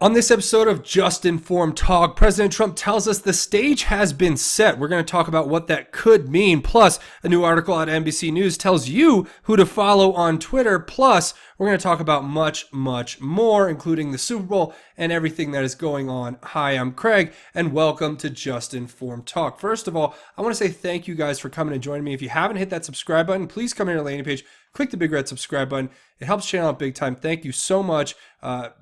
On this episode of Just Informed Talk, President Trump tells us the stage has been set. We're going to talk about what that could mean. Plus, a new article at NBC News tells you who to follow on Twitter. Plus, we're going to talk about much more, including the Super Bowl and everything that is going on. Hi, I'm Craig, and welcome to Just Informed Talk. First of all, I want to say thank you guys for coming and joining me. If you haven't hit that subscribe button, please come here to the landing page. Click the big red subscribe button. It helps the channel out big time. Thank you so much.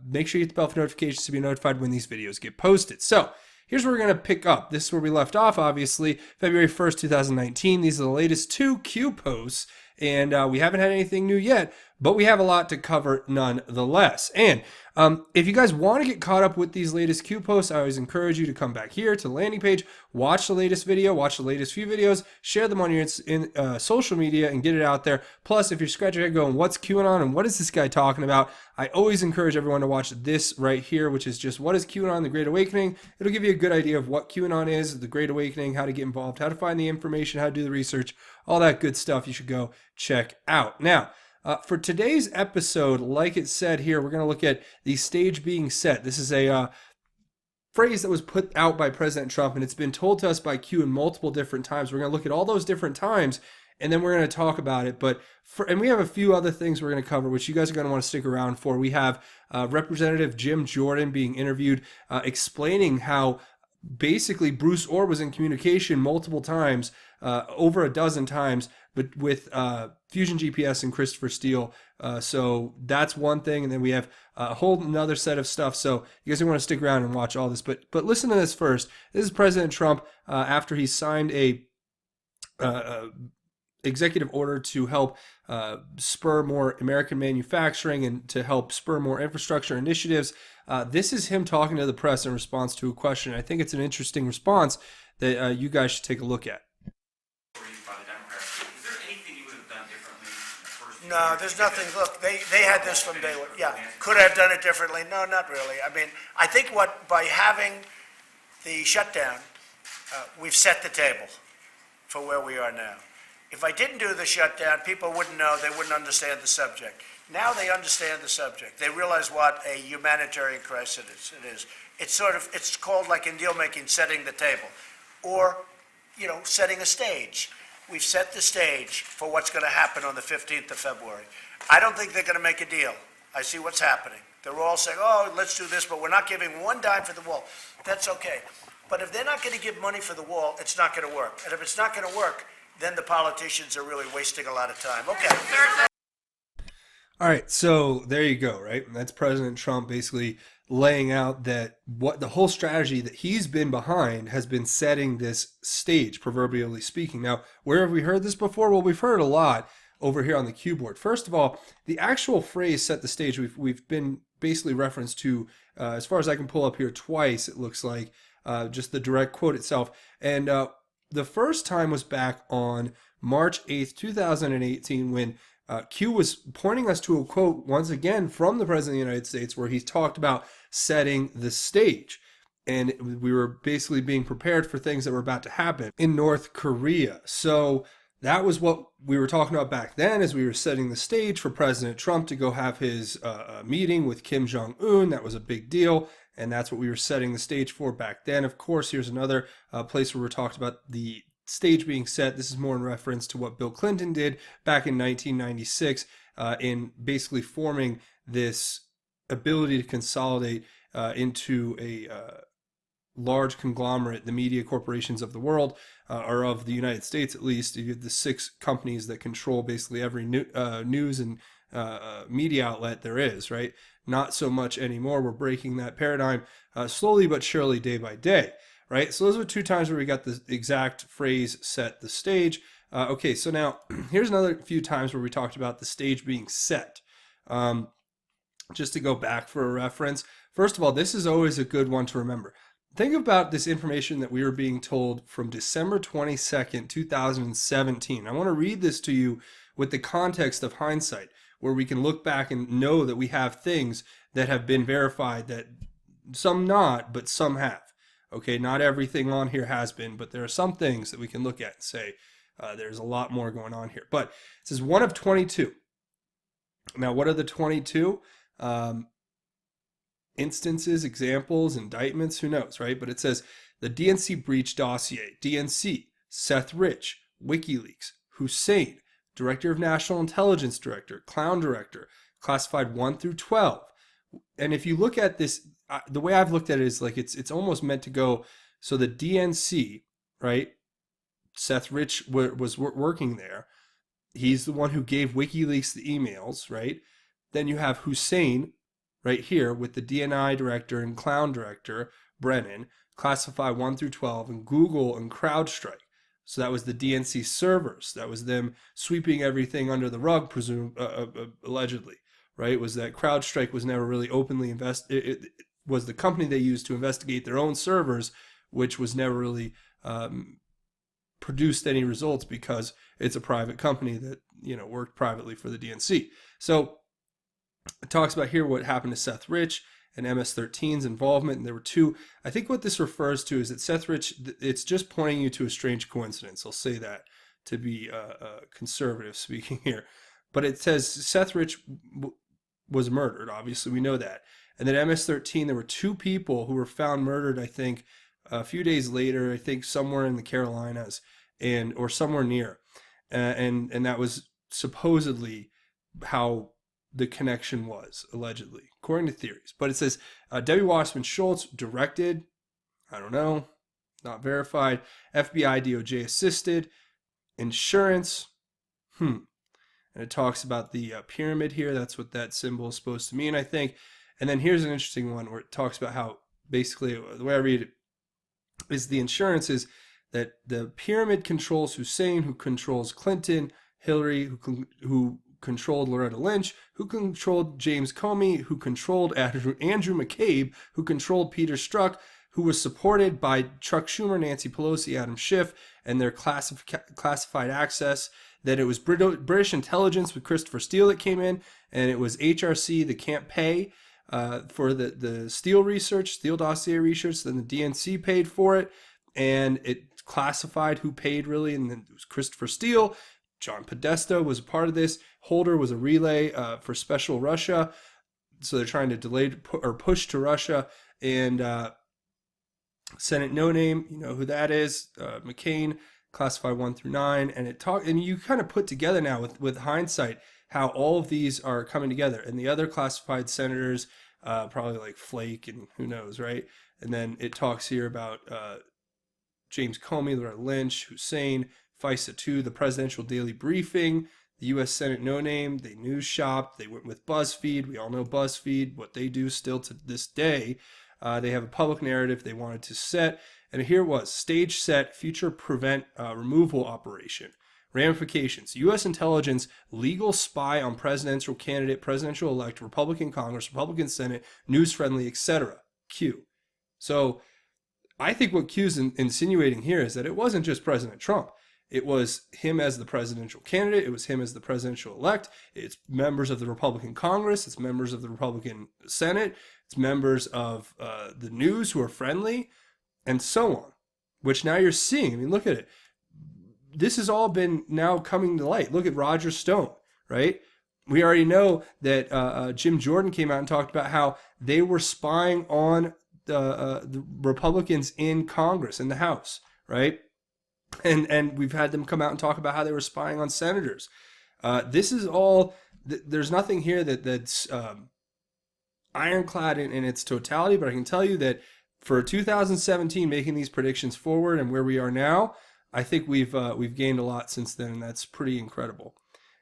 Make sure you hit the bell for notifications to be notified when these videos get posted. So here's where we're going to pick up. This is where we left off, obviously, February 1st, 2019. These are the latest two Q posts, and we haven't had anything new yet, but we have a lot to cover nonetheless. And if you guys want to get caught up with these latest Q posts, I always encourage you to come back here to the landing page, watch the latest video, watch the latest few videos, share them on your social media and get it out there. Plus, if you're scratching your head going, what's QAnon and what is this guy talking about? I always encourage everyone to watch this right here, which is just what is QAnon, the Great Awakening. It'll give you a good idea of what QAnon is, the Great Awakening, how to get involved, how to find the information, how to do the research, all that good stuff you should go check out. Now, for today's episode, like it said here, we're going to look at the stage being set. This is a phrase that was put out by President Trump, and it's been told to us by Q in multiple different times. We're going to look at all those different times, and then we're going to talk about it. And we have a few other things we're going to cover, which you guys are going to want to stick around for. We have Representative Jim Jordan being interviewed, explaining how basically Bruce Orr was in communication multiple times, over a dozen times, but with Fusion GPS and Christopher Steele. So that's one thing. And then we have a whole another set of stuff. So you guys want to stick around and watch all this. But listen to this first. This is President Trump after he signed a executive order to help spur more American manufacturing and to help spur more infrastructure initiatives. This is him talking to the press in response to a question. I think it's an interesting response that you guys should take a look at. No, there's nothing. Look, they had this from day one. Yeah, could I have done it differently? No, not really. I mean, I think by having the shutdown, we've set the table for where we are now. If I didn't do the shutdown, people wouldn't know, they wouldn't understand the subject. Now they understand the subject. They realize what a humanitarian crisis it is. It's called, like in deal making, setting the table, or, setting a stage. We've set the stage for what's going to happen on the 15th of February. I don't think they're going to make a deal. I see what's happening. They're all saying, oh, let's do this, but we're not giving one dime for the wall. That's okay. But if they're not going to give money for the wall, it's not going to work. And if it's not going to work, then the politicians are really wasting a lot of time. Okay. All right, so there you go, right? That's President Trump basically laying out that what the whole strategy that he's been behind has been setting this stage, proverbially speaking. Now, where have we heard this before? Well, we've heard it a lot over here on the Q board. First of all, the actual phrase "set the stage" we've been basically referenced to, as far as I can pull up here, twice. It looks like just the direct quote itself, and the first time was back on March 8th, 2018, when Q was pointing us to a quote once again from the President of the United States where he talked about setting the stage. And we were basically being prepared for things that were about to happen in North Korea. So that was what we were talking about back then as we were setting the stage for President Trump to go have his meeting with Kim Jong-un. That was a big deal. And that's what we were setting the stage for back then. Of course, here's another place where we're talking about the stage being set. This is more in reference to what Bill Clinton did back in 1996 in basically forming this ability to consolidate into a large conglomerate, the media corporations of the world, or of the United States at least. You have the 6 companies that control basically every news and media outlet there is, right? Not so much anymore. We're breaking that paradigm slowly but surely, day by day. Right, so those were 2 times where we got the exact phrase "set the stage." Okay, so now here's another few times where we talked about the stage being set. Just to go back for a reference, first of all, this is always a good one to remember. Think about this information that we were being told from December 22nd, 2017. I want to read this to you with the context of hindsight, where we can look back and know that we have things that have been verified, that some not, but some have. Okay, not everything on here has been, but there are some things that we can look at and say there's a lot more going on here. But it says 1 of 22. Now, what are the 22? instances, examples, indictments, who knows, right? But it says the DNC breach dossier, DNC, Seth Rich, WikiLeaks, Hussein, Director of National Intelligence Director, Clown Director, classified 1 through 12. And if you look at this, the way I've looked at it is like it's almost meant to go, so the DNC, right? Seth Rich was working there. He's the one who gave WikiLeaks the emails, right? Then you have Hussein right here with the DNI director and clown director, Brennan, classify 1 through 12, and Google and CrowdStrike. So that was the DNC servers. That was them sweeping everything under the rug, allegedly, right? Was that CrowdStrike was never really openly it was the company they used to investigate their own servers, which was never really produced any results because it's a private company that, worked privately for the DNC. So it talks about here what happened to Seth Rich and MS-13's involvement. And there were two. I think what this refers to is that Seth Rich, it's just pointing you to a strange coincidence. I'll say that to be conservative speaking here. But it says Seth Rich was murdered. Obviously, we know that. And then MS-13, there were two people who were found murdered, I think, a few days later, I think somewhere in the Carolinas or somewhere near. And that was supposedly how the connection was, allegedly, according to theories. But it says Debbie Wasserman Schultz directed, I don't know, not verified, FBI DOJ assisted, insurance, and it talks about the pyramid here. That's what that symbol is supposed to mean, I think. And then here's an interesting one where it talks about how, basically, the way I read it is the insurance is that the pyramid controls Hussein, who controls Clinton, Hillary, who controlled Loretta Lynch, who controlled James Comey, who controlled Andrew McCabe, who controlled Peter Strzok, who was supported by Chuck Schumer, Nancy Pelosi, Adam Schiff, and their classified access. That it was British intelligence with Christopher Steele that came in, and it was HRC that can't pay for the Steele research, Steele dossier research. Then the DNC paid for it, and it classified who paid really, and then it was Christopher Steele. John Podesta was a part of this. Holder was a relay for Special Russia, so they're trying to delay or push to Russia. And Senate No Name, you know who that is, McCain, classified 1 through 9, and you kind of put together now with hindsight how all of these are coming together, and the other classified senators, probably like Flake and who knows, right? And then it talks here about James Comey, Loretta Lynch, Hussein, FISA 2, the Presidential Daily Briefing, the U.S. Senate No Name, they news shop, they went with BuzzFeed. We all know BuzzFeed, what they do still to this day. They have a public narrative they wanted to set. And here it was, stage set, future prevent removal operation. Ramifications, U.S. intelligence, legal spy on presidential candidate, presidential elect, Republican Congress, Republican Senate, news friendly, etc. Q. So I think what Q's insinuating here is that it wasn't just President Trump. It was him as the presidential candidate. It was him as the presidential elect. It's members of the Republican Congress. It's members of the Republican Senate. It's members of the news who are friendly, and so on, which now you're seeing. I mean, look at it. This has all been now coming to light. Look at Roger Stone, right? We already know that Jim Jordan came out and talked about how they were spying on the Republicans in Congress, in the House, right? And we've had them come out and talk about how they were spying on senators. This is all, there's nothing here that's ironclad in its totality, but I can tell you that for 2017, making these predictions forward and where we are now, I think we've gained a lot since then, and that's pretty incredible.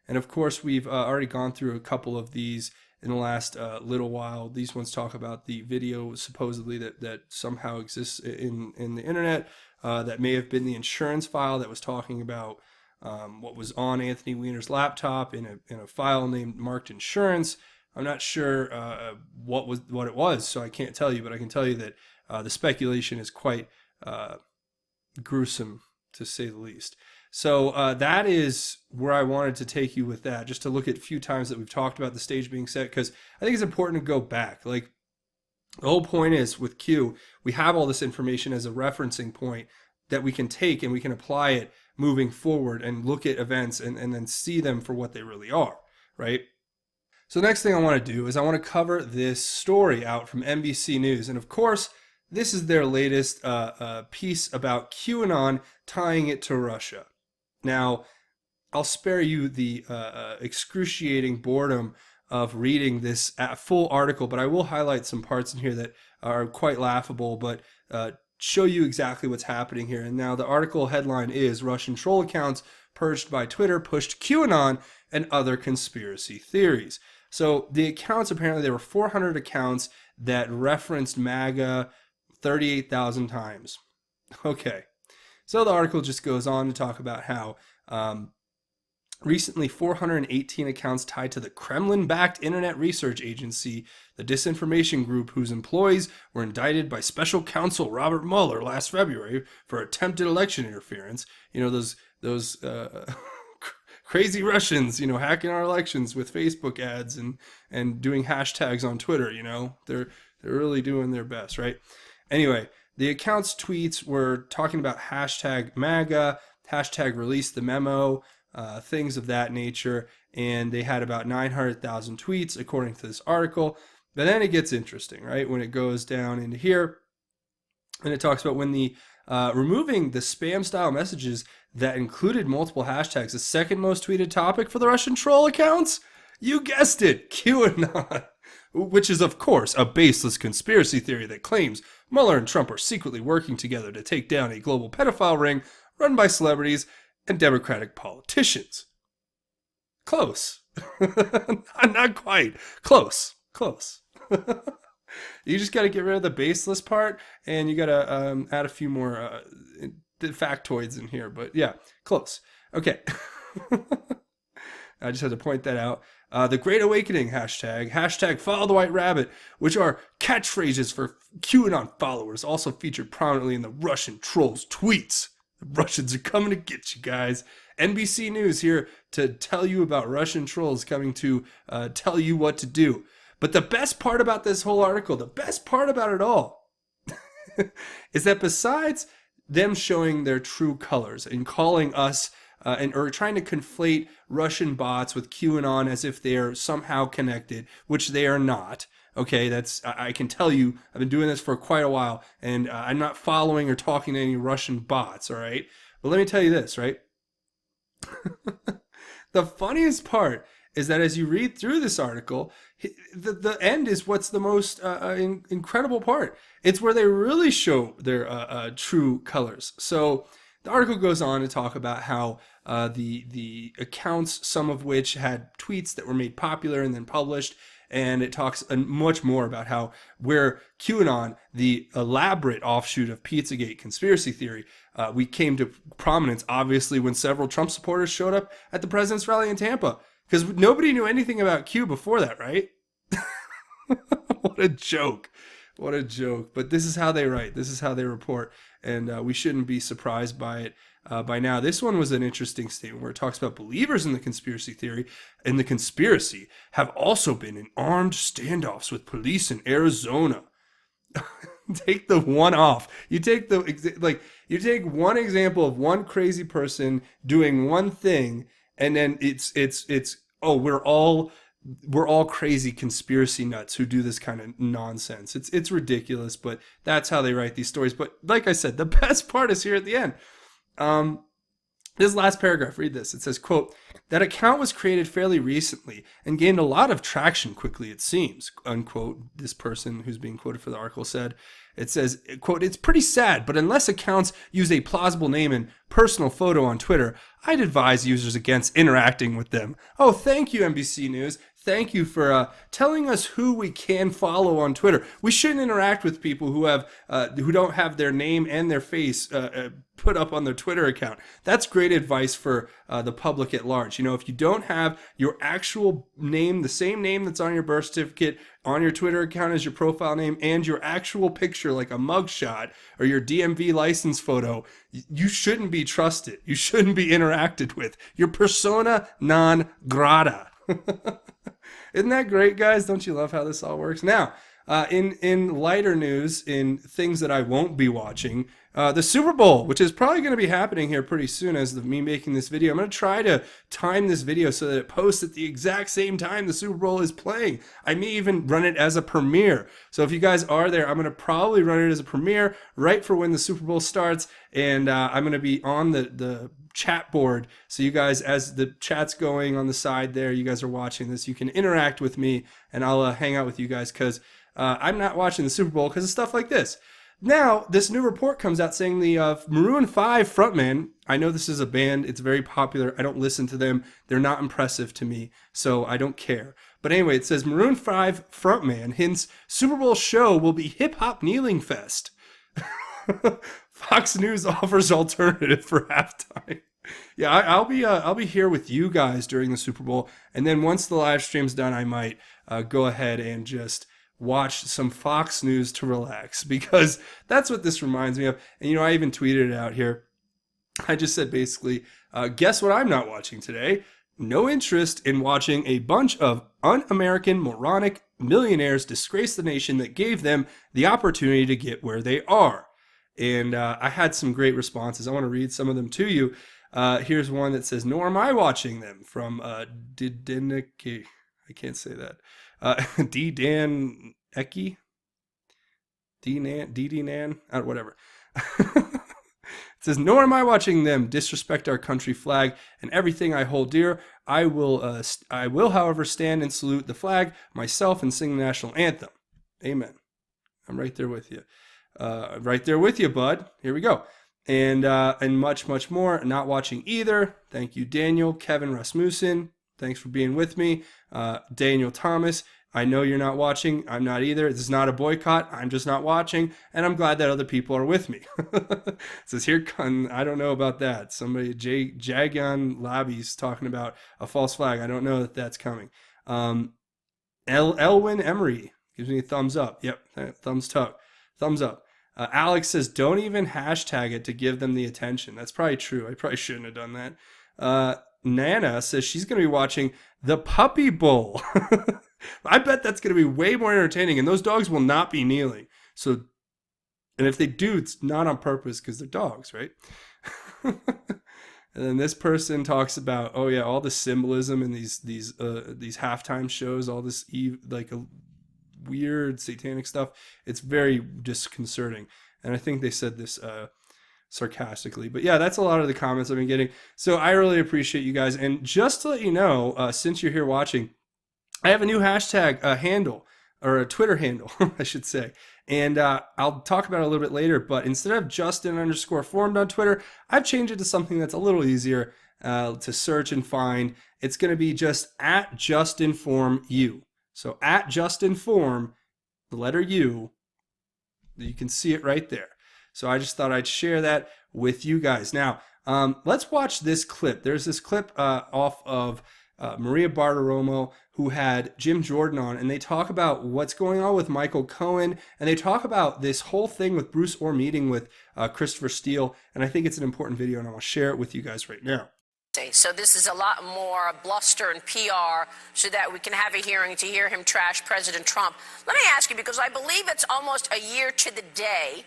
And of course, we've already gone through a couple of these in the last little while. These ones talk about the video supposedly that somehow exists in the internet. That may have been the insurance file that was talking about what was on Anthony Weiner's laptop in a file named marked insurance. I'm not sure what it was, so I can't tell you, but I can tell you that the speculation is quite gruesome, to say the least. So that is where I wanted to take you with that, just to look at a few times that we've talked about the stage being set, because I think it's important to go back. Like, the whole point is with Q, we have all this information as a referencing point that we can take and we can apply it moving forward and look at events and then see them for what they really are, right? So next thing I want to do is I want to cover this story out from NBC News. And of course, this is their latest piece about QAnon, tying it to Russia. Now, I'll spare you the excruciating boredom of reading this full article, but I will highlight some parts in here that are quite laughable, but show you exactly what's happening here. And now the article headline is Russian troll accounts purged by Twitter pushed QAnon and other conspiracy theories. So the accounts, apparently there were 400 accounts that referenced MAGA 38,000 times. Okay. So the article just goes on to talk about how recently 418 accounts tied to the Kremlin-backed internet research agency, the disinformation group whose employees were indicted by special counsel Robert Mueller last February for attempted election interference. You know, those crazy Russians, you know, hacking our elections with Facebook ads and doing hashtags on Twitter, you know. They're really doing their best, right? Anyway, the account's tweets were talking about hashtag MAGA, hashtag release the memo, things of that nature, and they had about 900,000 tweets according to this article. But then it gets interesting, right? When it goes down into here, and it talks about when the removing the spam-style messages that included multiple hashtags, the second most tweeted topic for the Russian troll accounts? You guessed it, QAnon, which is, of course, a baseless conspiracy theory that claims Mueller and Trump are secretly working together to take down a global pedophile ring run by celebrities and Democratic politicians. Close. Not quite. Close. You just got to get rid of the baseless part, and you got to add a few more factoids in here. But yeah, close. Okay. I just had to point that out. The Great Awakening hashtag Follow the White Rabbit, which are catchphrases for QAnon followers, also featured prominently in the Russian trolls' tweets. The Russians are coming to get you guys. NBC News here to tell you about Russian trolls coming to tell you what to do. But the best part about this whole article, the best part about it all, is that besides them showing their true colors and calling us or trying to conflate Russian bots with QAnon as if they are somehow connected, which they are not. Okay, I can tell you, I've been doing this for quite a while, and I'm not following or talking to any Russian bots, all right? But let me tell you this, right? The funniest part is that as you read through this article, the end is what's the most incredible part. It's where they really show their true colors. So the article goes on to talk about how the accounts, some of which had tweets that were made popular and then published, and it talks much more about how where QAnon, the elaborate offshoot of Pizzagate conspiracy theory, we came to prominence, obviously, when several Trump supporters showed up at the president's rally in Tampa. Because nobody knew anything about Q before that, right? What a joke. What a joke. But this is how they write. This is how they report. And we shouldn't be surprised by it by now. This one was an interesting statement where it talks about believers in the conspiracy theory and the conspiracy have also been in armed standoffs with police in Arizona. Take the one off. You take you take one example of one crazy person doing one thing, and then it's we're all crazy conspiracy nuts who do this kind of nonsense. It's ridiculous, but that's how they write these stories. But like I said, the best part is here at the end. This last paragraph, read this. It says, quote, that account was created fairly recently and gained a lot of traction quickly, it seems, unquote. This person who's being quoted for the article said. It says, quote, it's pretty sad, but unless accounts use a plausible name and personal photo on Twitter, I'd advise users against interacting with them. Oh, thank you, NBC News. Thank you for telling us who we can follow on Twitter. We shouldn't interact with people who don't have their name and their face put up on their Twitter account. That's great advice for the public at large. You know, if you don't have your actual name, the same name that's on your birth certificate, on your Twitter account as your profile name, and your actual picture like a mugshot or your DMV license photo, you shouldn't be trusted. You shouldn't be interacted with. You're persona non grata. Isn't that great, guys? Don't you love how this all works? Now, In lighter news, in things that I won't be watching, the Super Bowl, which is probably going to be happening here pretty soon as me making this video. I'm going to try to time this video so that it posts at the exact same time the Super Bowl is playing. I may even run it as a premiere. So if you guys are there, I'm going to probably run it as a premiere right for when the Super Bowl starts. And I'm going to be on the chat board. So you guys, as the chat's going on the side there, you guys are watching this, you can interact with me and I'll hang out with you guys because I'm not watching the Super Bowl because of stuff like this. Now, this new report comes out saying the Maroon 5 frontman, I know this is a band, it's very popular, I don't listen to them, they're not impressive to me, so I don't care. But anyway, it says Maroon 5 frontman hints Super Bowl show will be hip-hop kneeling fest. Fox News offers alternative for halftime. Yeah, I'll be here with you guys during the Super Bowl, and then once the live stream's done, I might go ahead and just watch some Fox News to relax, because that's what this reminds me of. And you know, I even tweeted it out here. I just said basically, guess what I'm not watching today? No interest in watching a bunch of un-American, moronic millionaires disgrace the nation that gave them the opportunity to get where they are. And I had some great responses. I want to read some of them to you. Here's one that says, nor am I watching them, from Didinik. I can't say that. D. Dan Eki? D. Nan? Whatever. It says, nor am I watching them disrespect our country flag and everything I hold dear. I will, however, stand and salute the flag myself and sing the national anthem. Amen. I'm right there with you. Right there with you, bud. Here we go. And much, much more. Not watching either. Thank you, Daniel. Kevin Rasmussen. Thanks for being with me. Daniel Thomas. I know you're not watching. I'm not either. This is not a boycott. I'm just not watching. And I'm glad that other people are with me. It says here, I don't know about that. Somebody, Jagan Labby's talking about a false flag. I don't know that that's coming. Elwin Emery gives me a thumbs up. Yep, thumbs up. Thumbs up. Alex says, don't even hashtag it to give them the attention. That's probably true. I probably shouldn't have done that. Nana says she's going to be watching the Puppy Bowl. I bet that's going to be way more entertaining, and those dogs will not be kneeling. So, and if they do, it's not on purpose because they're dogs, right? And then this person talks about, oh yeah, all the symbolism in these halftime shows, all this like a weird satanic stuff. It's very disconcerting, and I think they said this sarcastically. But yeah, that's a lot of the comments I've been getting. So I really appreciate you guys. And just to let you know, since you're here watching, I have a new hashtag handle, or a Twitter handle, I should say. And I'll talk about it a little bit later. But instead of Justin_formed on Twitter, I've changed it to something that's a little easier to search and find. It's going to be just at JustinFormU. So at JustinForm, the letter U, you can see it right there. So I just thought I'd share that with you guys. Now, let's watch this clip. There's this clip off of Maria Bartiromo, who had Jim Jordan on, and they talk about what's going on with Michael Cohen, and they talk about this whole thing with Bruce Orr meeting with Christopher Steele, and I think it's an important video, and I want to share it with you guys right now. So this is a lot more bluster and PR so that we can have a hearing to hear him trash President Trump. Let me ask you, because I believe it's almost a year to the day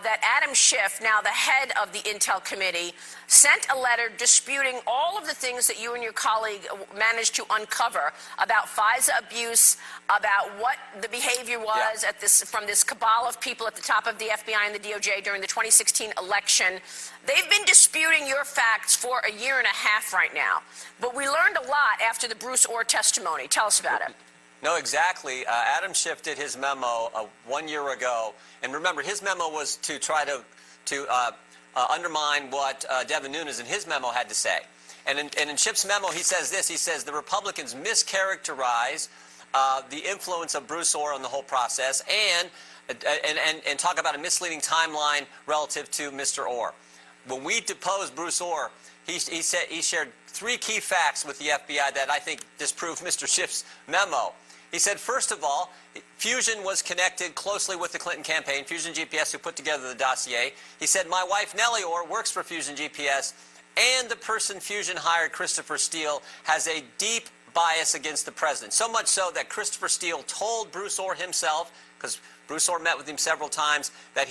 that Adam Schiff, now the head of the Intel Committee, sent a letter disputing all of the things that you and your colleague managed to uncover about FISA abuse, about what the behavior was at from this cabal of people at the top of the FBI and the DOJ during the 2016 election. They've been disputing your facts for a year and a half right now. But we learned a lot after the Bruce Orr testimony. Tell us about it. No, exactly. Adam Schiff did his memo 1 year ago. And remember, his memo was to try to undermine what Devin Nunes in his memo had to say. And in Schiff's memo, he says this. He says the Republicans mischaracterize the influence of Bruce Orr on the whole process and talk about a misleading timeline relative to Mr. Orr. When we deposed Bruce Orr, he shared three key facts with the FBI that I think disprove Mr. Schiff's memo. He said, first of all, Fusion was connected closely with the Clinton campaign, Fusion GPS, who put together the dossier. He said, my wife, Nellie Orr, works for Fusion GPS, and the person Fusion hired, Christopher Steele, has a deep bias against the president. So much so that Christopher Steele told Bruce Orr himself, because Bruce Orr met with him several times, that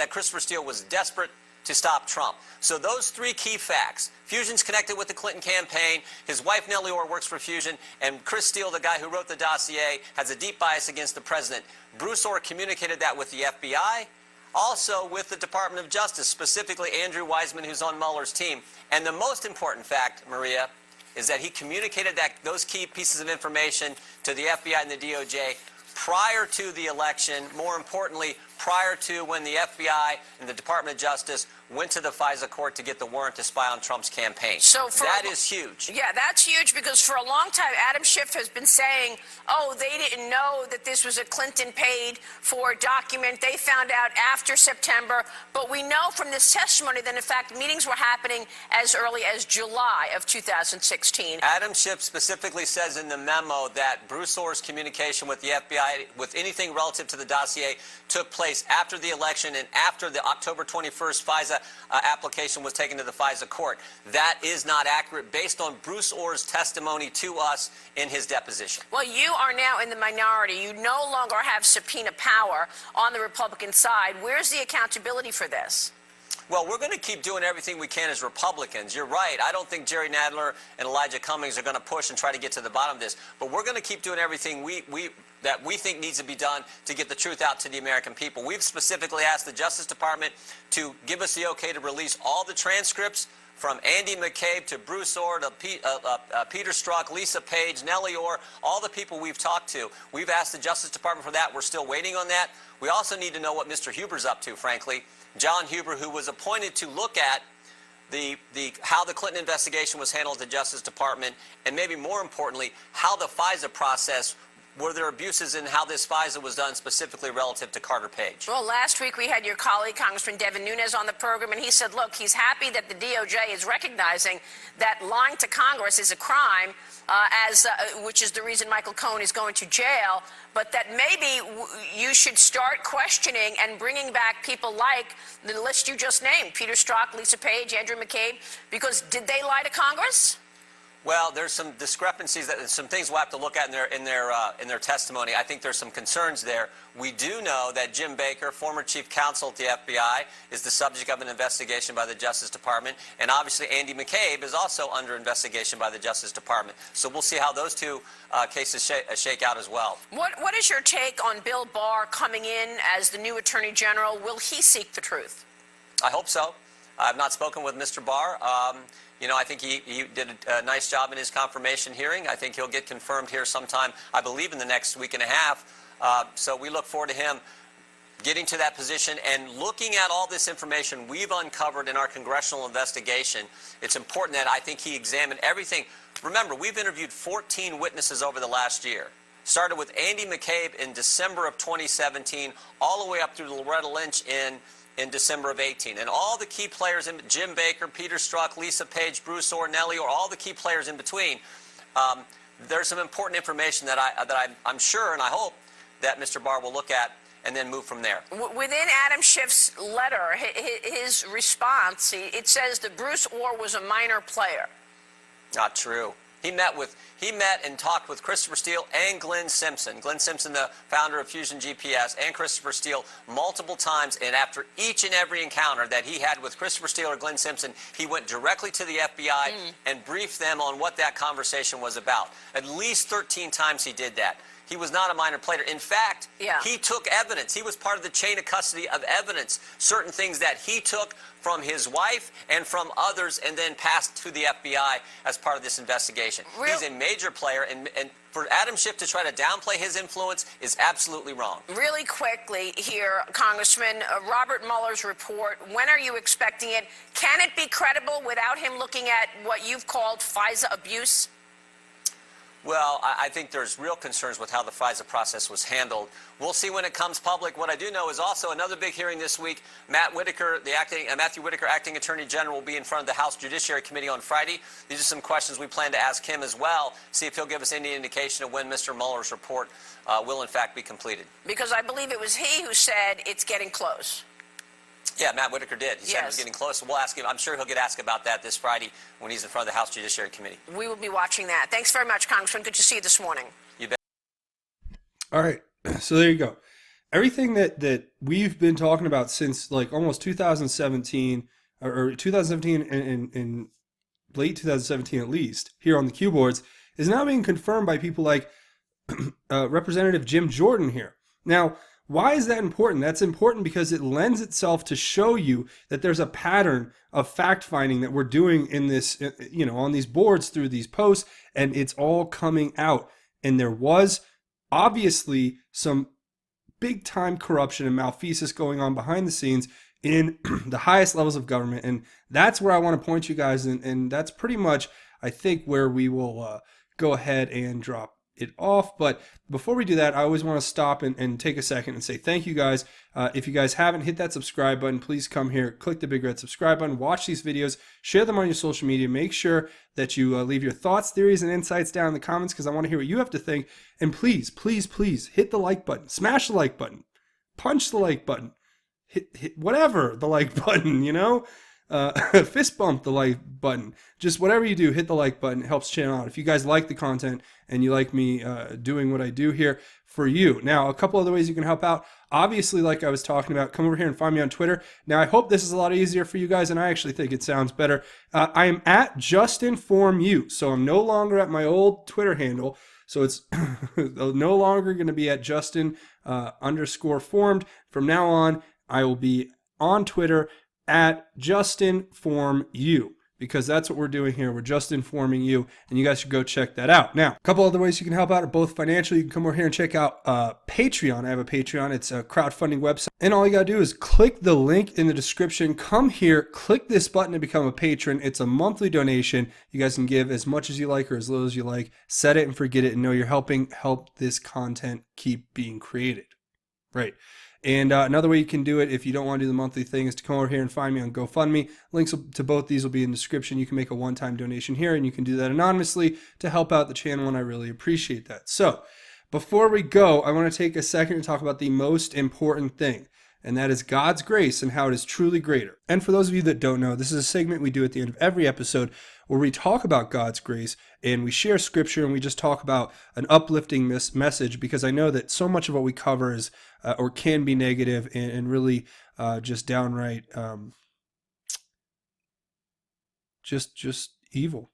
Christopher Steele was desperate to stop Trump. So those three key facts: Fusion's connected with the Clinton campaign, his wife Nellie Orr works for Fusion, and Chris Steele, the guy who wrote the dossier, has a deep bias against the president. Bruce Orr communicated that with the FBI, also with the Department of Justice, specifically Andrew Weissman, who's on Mueller's team. And the most important fact, Maria, is that he communicated those key pieces of information to the FBI and the DOJ prior to the election, more importantly, prior to when the FBI and the Department of Justice went to the FISA court to get the warrant to spy on Trump's campaign. So that is huge. Yeah, that's huge, because for a long time, Adam Schiff has been saying, oh, they didn't know that this was a Clinton paid for document. They found out after September. But we know from this testimony that, in fact, meetings were happening as early as July of 2016. Adam Schiff specifically says in the memo that Bruce Orr's communication with the FBI, with anything relative to the dossier, took place after the election and after the October 21st FISA application was taken to the FISA court. That is not accurate based on Bruce Orr's testimony to us in his deposition. Well, you are now in the minority. You no longer have subpoena power on the Republican side. Where's the accountability for this? Well, we're going to keep doing everything we can as Republicans. You're right. I don't think Jerry Nadler and Elijah Cummings are going to push and try to get to the bottom of this. But we're going to keep doing everything that we think needs to be done to get the truth out to the American people. We've specifically asked the Justice Department to give us the okay to release all the transcripts from Andy McCabe to Bruce Orr to Peter Strzok, Lisa Page, Nellie Orr, all the people we've talked to. We've asked the Justice Department for that. We're still waiting on that. We also need to know what Mr. Huber's up to, frankly. John Huber, who was appointed to look at how the Clinton investigation was handled at the Justice Department, and maybe more importantly, how the FISA process, were there abuses in how this FISA was done, specifically relative to Carter Page? Well, last week we had your colleague, Congressman Devin Nunes, on the program, and he said, look, he's happy that the DOJ is recognizing that lying to Congress is a crime, which is the reason Michael Cohen is going to jail, but that maybe you should start questioning and bringing back people like the list you just named, Peter Strzok, Lisa Page, Andrew McCabe, because did they lie to Congress? Well, there's some discrepancies, some things we'll have to look at in their testimony. I think there's some concerns there. We do know that Jim Baker, former chief counsel at the FBI, is the subject of an investigation by the Justice Department, and obviously Andy McCabe is also under investigation by the Justice Department. So we'll see how those two cases shake out as well. What is your take on Bill Barr coming in as the new Attorney General? Will he seek the truth? I hope so. I've not spoken with Mr. Barr. You know, I think he did a nice job in his confirmation hearing. I think he'll get confirmed here sometime, I believe, in the next week and a half. So we look forward to him getting to that position and looking at all this information we've uncovered in our congressional investigation. It's important that I think he examined everything. Remember, we've interviewed 14 witnesses over the last year. Started with Andy McCabe in December of 2017, all the way up through Loretta Lynch in December of 18. And all the key players, Jim Baker, Peter Strzok, Lisa Page, Bruce Orr, Nellie Orr, all the key players in between, there's some important information that I'm sure and I hope that Mr. Barr will look at and then move from there. Within Adam Schiff's letter, his response, it says that Bruce Orr was a minor player. Not true. He met and talked with Christopher Steele and Glenn Simpson. Glenn Simpson, the founder of Fusion GPS, and Christopher Steele multiple times. And after each and every encounter that he had with Christopher Steele or Glenn Simpson, he went directly to the FBI and briefed them on what that conversation was about. At least 13 times he did that. He was not a minor player. In fact, he took evidence. He was part of the chain of custody of evidence, certain things that he took from his wife and from others and then passed to the FBI as part of this investigation. He's a major player, and for Adam Schiff to try to downplay his influence is absolutely wrong. Really quickly here, Congressman, Robert Mueller's report, when are you expecting it? Can it be credible without him looking at what you've called FISA abuse? Well, I think there's real concerns with how the FISA process was handled. We'll see when it comes public. What I do know is also another big hearing this week. Matthew Whitaker, acting Attorney General, will be in front of the House Judiciary Committee on Friday. These are some questions we plan to ask him as well, see if he'll give us any indication of when Mr. Mueller's report will in fact be completed. Because I believe it was he who said it's getting close. Yeah, Matt Whitaker did. He said it was Yes. getting close. We'll ask him. I'm sure he'll get asked about that this Friday when he's in front of the House Judiciary Committee. We will be watching that. Thanks very much, Congressman. Good to see you this morning. You bet. All right. So there you go. Everything that we've been talking about since like almost 2017 or 2017 and late 2017 at least here on the Q boards is now being confirmed by people like Representative Jim Jordan here. Now, why is that important? That's important because it lends itself to show you that there's a pattern of fact finding that we're doing in this, on these boards through these posts, and it's all coming out. And there was obviously some big time corruption and malfeasance going on behind the scenes in the highest levels of government. And that's where I want to point you guys. And that's pretty much, I think, where we will go ahead and drop it off. But before we do that, I always want to stop and take a second and say thank you guys. If you guys haven't hit that subscribe button, please come here, click the big red subscribe button, watch these videos, share them on your social media. Make sure that you leave your thoughts, theories, and insights down in the comments because I want to hear what you have to think. And please, please, please hit the like button, smash the like button, punch the like button, hit whatever the like button, fist bump the like button. Just whatever you do, hit the like button. It helps channel out. If you guys like the content and you like me doing what I do here for you. Now, a couple other ways you can help out. Obviously, like I was talking about, come over here and find me on Twitter. Now, I hope this is a lot easier for you guys, and I actually think it sounds better. I am at JustinFormU, so I'm no longer at my old Twitter handle. So it's no longer going to be at Justin _formed. From now on, I will be on Twitter at JustinFormU, because that's what we're doing here. We're just informing you, and you guys should go check that out. Now, a couple other ways you can help out are both financially. You can come over here and check out Patreon. I have a Patreon. It's a crowdfunding website. And all you got to do is click the link in the description. Come here, click this button to become a patron. It's a monthly donation. You guys can give as much as you like or as little as you like. Set it and forget it, and know you're helping help this content keep being created. Right. And another way you can do it if you don't want to do the monthly thing is to come over here and find me on GoFundMe. Links to both these will be in the description. You can make a one-time donation here, and you can do that anonymously to help out the channel, and I really appreciate that. So before we go, I want to take a second to talk about the most important thing, and that is God's grace and how it is truly greater. And for those of you that don't know, this is a segment we do at the end of every episode where we talk about God's grace and we share scripture and we just talk about an uplifting message, because I know that so much of what we cover is or can be negative and really just downright just evil.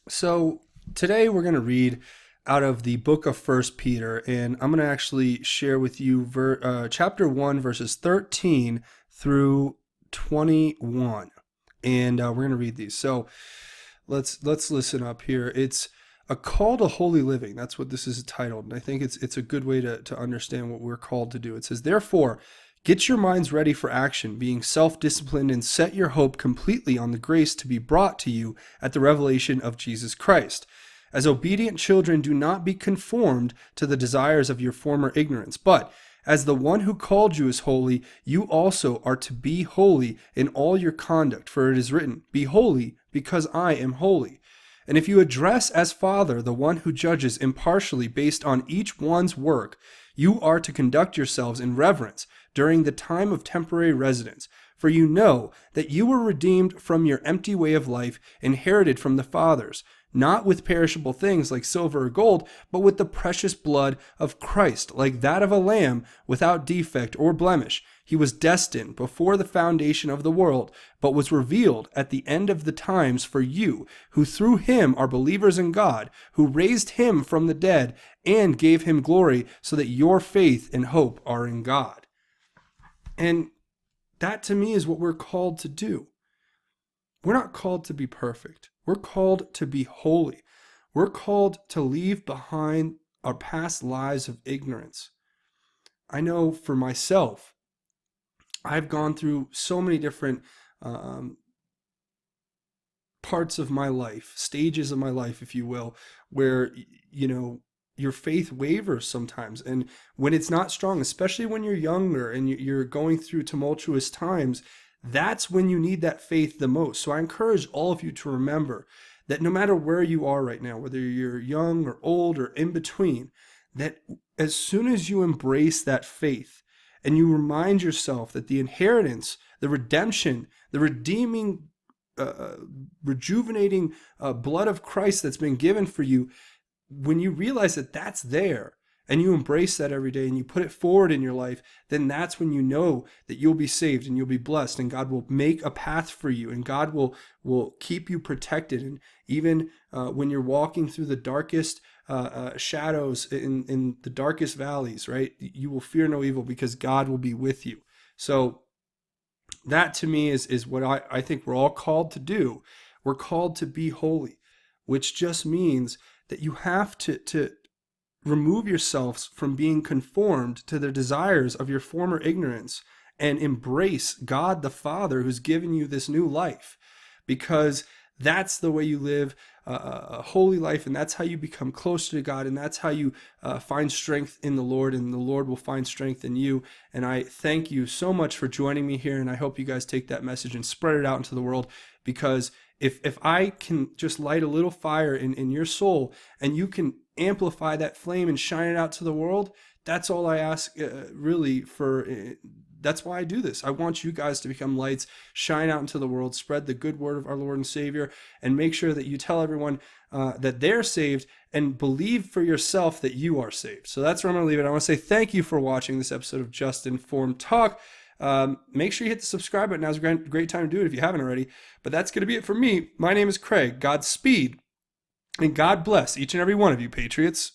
So today we're going to read out of the book of 1 Peter, and I'm going to actually share with you chapter 1, verses 13 through 21. And we're going to read these. So let's listen up here. It's a call to holy living. That's what this is titled. And I think it's a good way to understand what we're called to do. It says, therefore, get your minds ready for action, being self-disciplined, and set your hope completely on the grace to be brought to you at the revelation of Jesus Christ. As obedient children, do not be conformed to the desires of your former ignorance, but as the one who called you is holy, you also are to be holy in all your conduct. For it is written, be holy, because I am holy. And if you address as Father the one who judges impartially based on each one's work, you are to conduct yourselves in reverence during the time of temporary residence. For you know that you were redeemed from your empty way of life, inherited from the fathers, not with perishable things like silver or gold, but with the precious blood of Christ, like that of a lamb without defect or blemish. He was destined before the foundation of the world, but was revealed at the end of the times for you, who through him are believers in God, who raised him from the dead and gave him glory, so that your faith and hope are in God. And that to me is what we're called to do. We're not called to be perfect. We're called to be holy. We're called to leave behind our past lives of ignorance. I know for myself, I've gone through so many different parts of my life, stages of my life, if you will, where, your faith wavers sometimes. And when it's not strong, especially when you're younger and you're going through tumultuous times, that's when you need that faith the most. So I encourage all of you to remember that no matter where you are right now, whether you're young or old or in between, that as soon as you embrace that faith and you remind yourself that the inheritance, the redemption, the redeeming, rejuvenating blood of Christ that's been given for you, when you realize that that's there and you embrace that every day and you put it forward in your life, then that's when you know that you'll be saved and you'll be blessed, and God will make a path for you, and God will keep you protected. And even when you're walking through the darkest shadows, in the darkest valleys, right, you will fear no evil because God will be with you. So that to me is what I think we're all called to do. We're called to be holy, which just means that you have to remove yourselves from being conformed to the desires of your former ignorance and embrace God the Father who's given you this new life, because that's the way you live a holy life, and that's how you become closer to God, and that's how you find strength in the Lord, and the Lord will find strength in you. And I thank you so much for joining me here, and I hope you guys take that message and spread it out into the world, because if I can just light a little fire in your soul, and you can amplify that flame and shine it out to the world, that's all I ask really for. That's why I do this. I want you guys to become lights, shine out into the world, spread the good word of our Lord and Savior, and make sure that you tell everyone that they're saved, and believe for yourself that you are saved. So that's where I'm going to leave it. I want to say thank you for watching this episode of Just Informed Talk. Make sure you hit the subscribe button. Now's a great time to do it if you haven't already. But that's going to be it for me. My name is Craig. Godspeed, and God bless each and every one of you, Patriots.